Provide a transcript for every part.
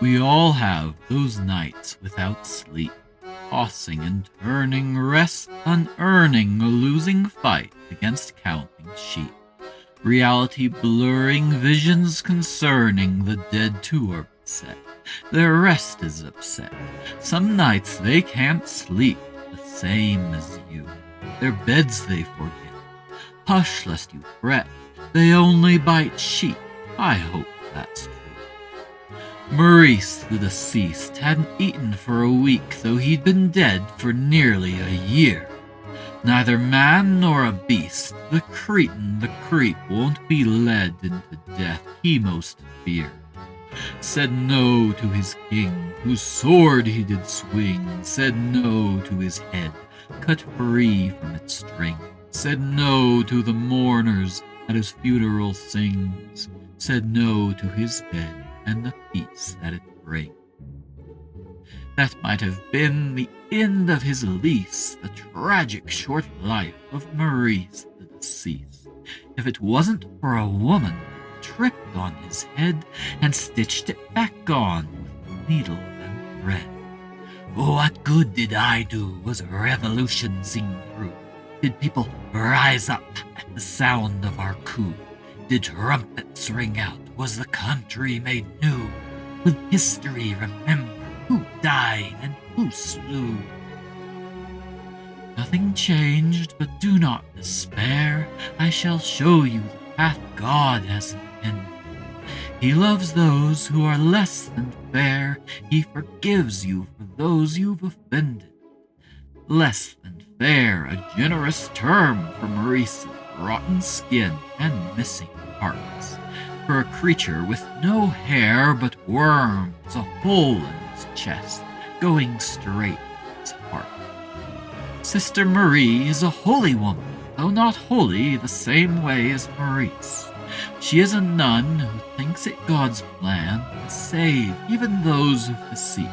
We all have those nights without sleep, tossing and turning, rest unearning, a losing fight against counting sheep. Reality blurring, visions concerning, the dead too are beset. Their rest is upset. Some nights they can't sleep, the same as you. Their beds they forget. Hush lest you fret, they only bite sheep. I hope that's true. Maurice the Deceased hadn't eaten for a week, though he'd been dead for nearly a year. Neither man nor a beast, the cretin, the creep, won't be led into death he most feared. Said no to his king, whose sword he did swing, said no to his head, cut free from its string, said no to the mourners at his funeral sings, said no to his bed and the peace that it brings. That might have been the end of his lease, the tragic short life of Maurice the Deceased, if it wasn't for a woman who tripped on his head and stitched it back on with needle and thread. What good did I do? Was revolution seen through? Did people rise up at the sound of our coup? Did trumpets ring out? Was the country made new? Will history remember who died and who slew? Nothing changed, but do not despair. I shall show you the path God has intended. He loves those who are less than fair. He forgives you for those you've offended. Less than fair, a generous term for Maurice's rotten skin and missing parts. For a creature with no hair but worms, a hole in his chest, going straight to his heart. Sister Marie is a holy woman, though not holy the same way as Maurice. She is a nun who thinks it God's plan to save even those who've deceived.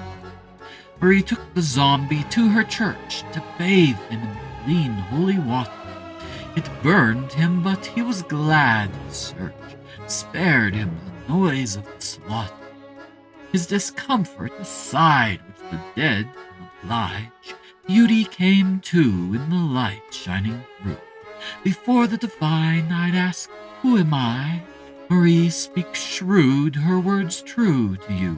Marie took the zombie to her church to bathe him in clean holy water. It burned him, but he was glad his search spared him the noise of the slaughter. His discomfort aside, which the dead can oblige, beauty came too in the light shining through. Before the divine I'd ask, who am I? Marie speaks shrewd, her words true to you.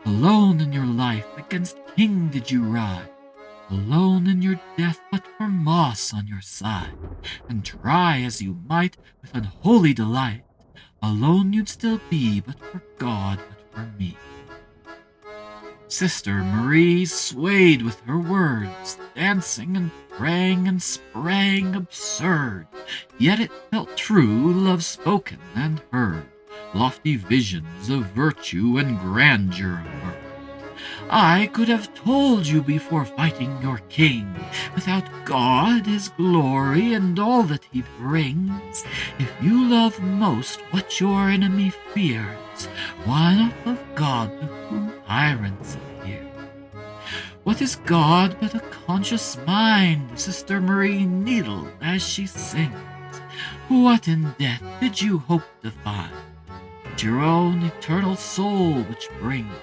Alone in your life against king did you ride, alone in your death but for moss on your side, and try as you might with unholy delight, alone you'd still be but for God, but for me. Sister Marie swayed with her words, dancing and praying and sprang absurd, yet it felt true, love spoken and heard, lofty visions of virtue and grandeur emerged. I could have told you before fighting your king, without God, his glory, and all that he brings, if you love most what your enemy fears, why not love God to whom tyrants adhere? What is God but a conscious mind? Sister Marie needled as she sings. What in death did you hope to find? But your own eternal soul which brings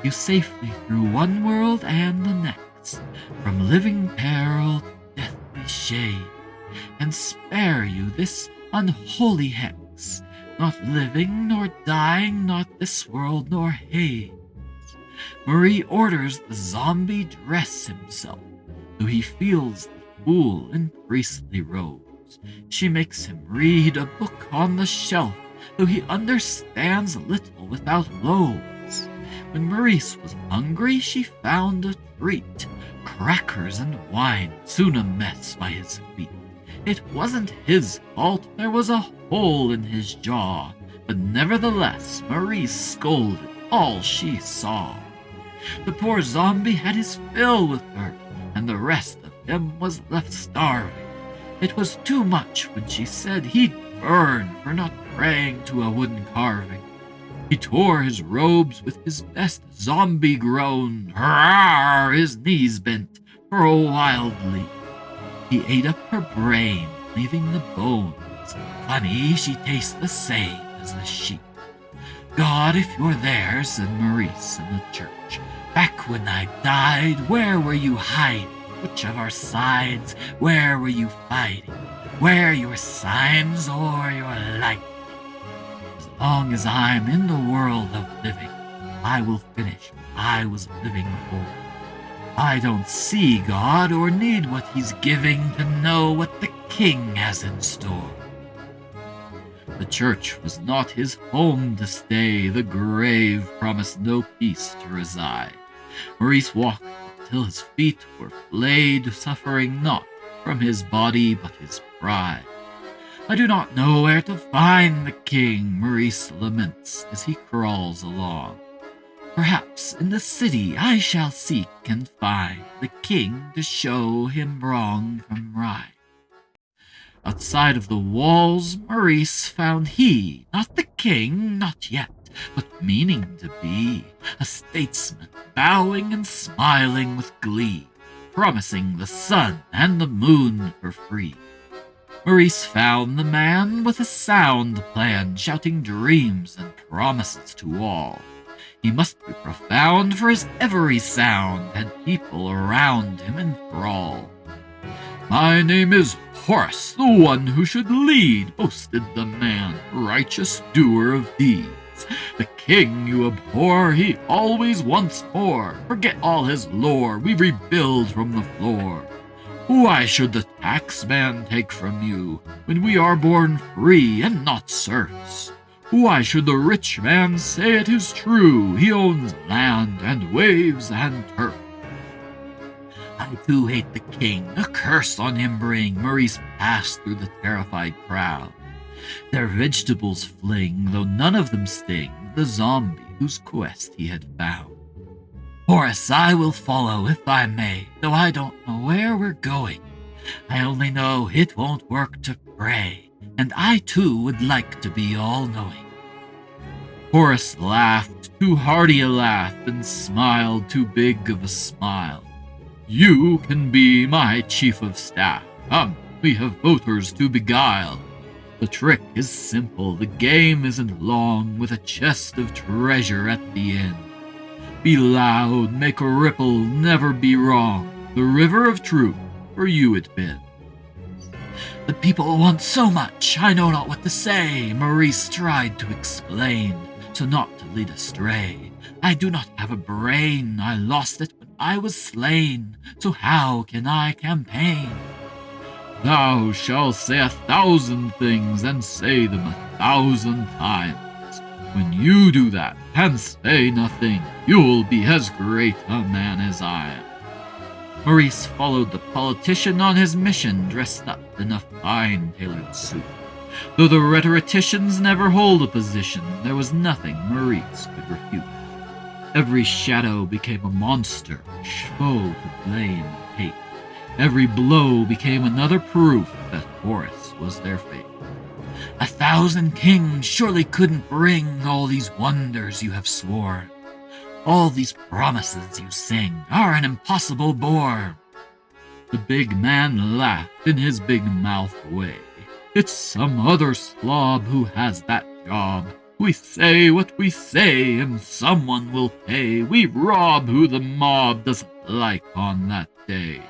you safely through one world and the next, from living peril to deathly shade, and spare you this unholy hex, not living nor dying, not this world nor Hades. Marie orders the zombie dress himself, though he feels the fool in priestly robes. She makes him read a book on the shelf, though he understands little without lobes. When Maurice was hungry, she found a treat, crackers and wine, soon a mess by his feet. It wasn't his fault, there was a hole in his jaw, but nevertheless Maurice scolded all she saw. The poor zombie had his fill with her, and the rest of him was left starving. It was too much when she said he'd burn for not praying to a wooden carving. He tore his robes with his best zombie groan, hurrah, his knees bent for a wild leap. He ate up her brain, leaving the bones. Funny, she tastes the same as the sheep. God, if you're there, said Maurice in the church, back when I died, where were you hiding? Which of our sides, where were you fighting? Where your signs or your light? As long as I'm in the world of living, I will finish what I was living for. I don't see God or need what he's giving to know what the king has in store. The church was not his home to stay, the grave promised no peace to reside. Maurice walked till his feet were flayed, suffering not from his body but his pride. I do not know where to find the king, Maurice laments as he crawls along. Perhaps in the city I shall seek and find the king to show him wrong from right. Outside of the walls, Maurice found he, not the king, not yet, but meaning to be, a statesman, bowing and smiling with glee, promising the sun and the moon for free. Maurice found the man with a sound plan, shouting dreams and promises to all. He must be profound, for his every sound had people around him in thrall. My name is Horace, the one who should lead, boasted the man, righteous doer of deeds. The king you abhor, he always wants more. Forget all his lore, we rebuild from the floor. Why should the taxman take from you, when we are born free and not serfs? Why should the rich man say it is true, he owns land and waves and turf? I too hate the king, a curse on him bring. Maurice passed through the terrified crowd. Their vegetables fling, though none of them sting, the zombie whose quest he had found. Horace, I will follow if I may, though I don't know where we're going. I only know it won't work to pray, and I too would like to be all-knowing. Horace laughed, too hearty a laugh, and smiled too big of a smile. You can be my chief of staff. Come, we have voters to beguile. The trick is simple, the game isn't long, with a chest of treasure at the end. Be loud, make a ripple, never be wrong. The river of truth, for you it bends. The people want so much, I know not what to say. Maurice tried to explain, so not to lead astray. I do not have a brain, I lost it when I was slain, so how can I campaign? Thou shalt say 1,000 things, and say them 1,000 times. When you do that, and say nothing, you'll be as great a man as I am. Maurice followed the politician on his mission, dressed up in a fine tailored suit. Though the rhetoricians never hold a position, there was nothing Maurice could refute. Every shadow became a monster, foe to blame and hate. Every blow became another proof that Horace was their fate. 1,000 kings surely couldn't bring all these wonders you have sworn. All these promises you sing are an impossible bore. The big man laughed in his big mouth way. It's some other slob who has that job. We say what we say, and someone will pay. We rob who the mob doesn't like on that day.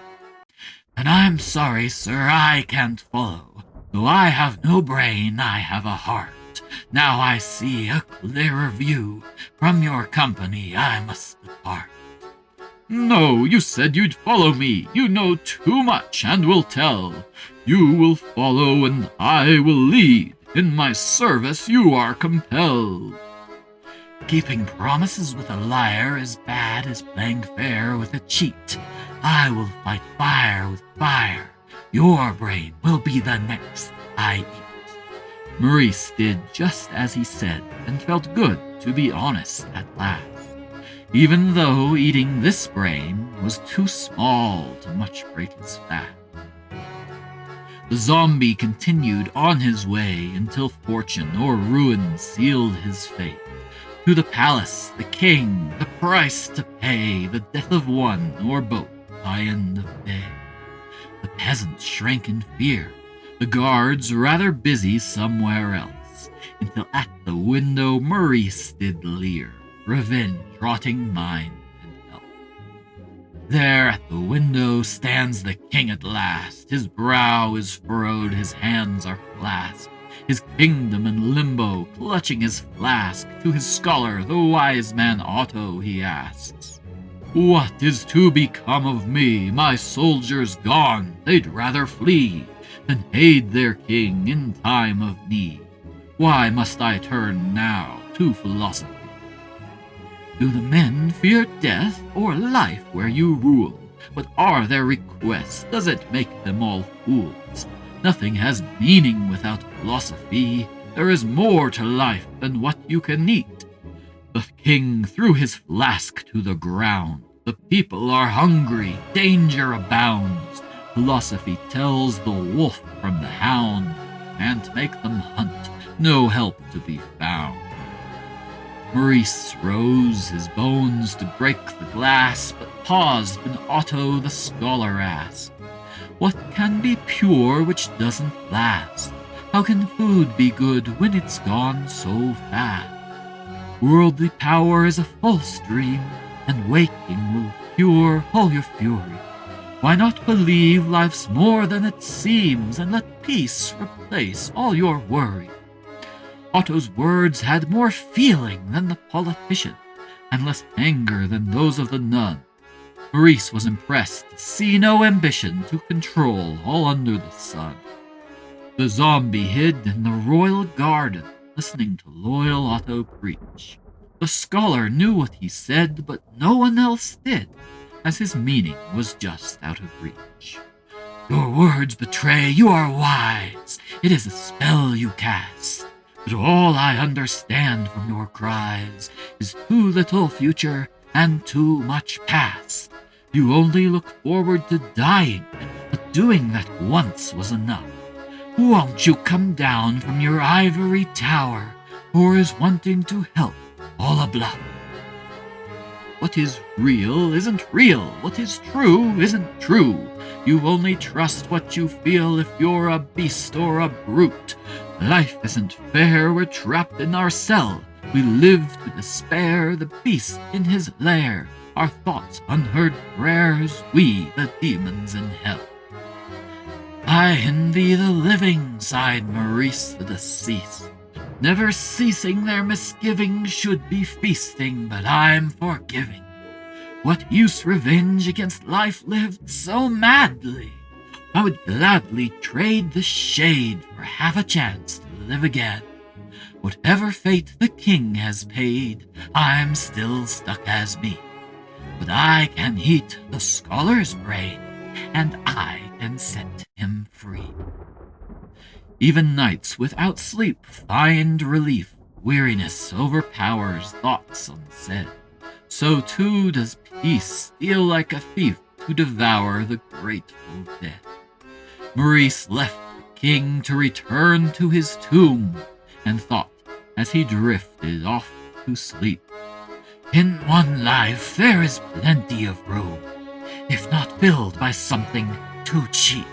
And I'm sorry, sir, I can't follow. Though I have no brain, I have a heart. Now I see a clearer view. From your company I must depart. No, you said you'd follow me. You know too much and will tell. You will follow and I will lead. In my service you are compelled. Keeping promises with a liar is bad as playing fair with a cheat. I will fight fire with fire. Your brain will be the next I eat. Maurice did just as he said, and felt good to be honest at last, even though eating this brain was too small to much break his fast. The zombie continued on his way until fortune or ruin sealed his fate. To the palace, the king, the price to pay, the death of one or both by end of day. The peasants shrank in fear, the guards rather busy somewhere else. glass, until at the window Maurice did leer, revenge rotting mind and health. There at the window stands the king at last, his brow is furrowed, his hands are clasped, his kingdom in limbo, clutching his flask. To his scholar, the wise man Otto, he asks, "What is to become of me? My soldiers gone, they'd rather flee than aid their king in time of need. Why must I turn now to philosophy? Do the men fear death or life where you rule? What are their requests? Does it make them all fools? Nothing has meaning without philosophy. There is more to life than what you can eat." The king threw his flask to the ground. The people are hungry, danger abounds. Philosophy tells the wolf from the hound. Can't make them hunt, no help to be found. Maurice rose, his bones to break the glass, but paused when Otto the scholar asked, "What can be pure which doesn't last? How can food be good when it's gone so fast? Worldly power is a false dream, and waking will cure all your fury. Why not believe life's more than it seems, and let peace replace all your worry?" Otto's words had more feeling than the politician, and less anger than those of the nun. Maurice was impressed to see no ambition to control all under the sun. The zombie hid in the royal garden, listening to loyal Otto preach. The scholar knew what he said, but no one else did, as his meaning was just out of reach. "Your words betray you are wise. It is a spell you cast. But all I understand from your cries is too little future and too much past. You only look forward to dying, but doing that once was enough. Won't you come down from your ivory tower, or is wanting to help all a bluff? What is real isn't real. What is true isn't true. You only trust what you feel if you're a beast or a brute. Life isn't fair, we're trapped in our cell. We live to despair, the beast in his lair. Our thoughts unheard prayers, we the demons in hell." "I envy the living," sighed Maurice the Deceased. "Never ceasing their misgivings should be feasting, but I'm forgiving. What use revenge against life lived so madly? I would gladly trade the shade for half a chance to live again. Whatever fate the king has paid, I'm still stuck as me. But I can heat the scholar's brain, and I can set him free. Even nights without sleep find relief. Weariness overpowers thoughts unsaid. So too does peace steal like a thief to devour the grateful dead." Maurice left the king to return to his tomb, and thought as he drifted off to sleep, "In one life there is plenty of room, if not filled by something too cheap.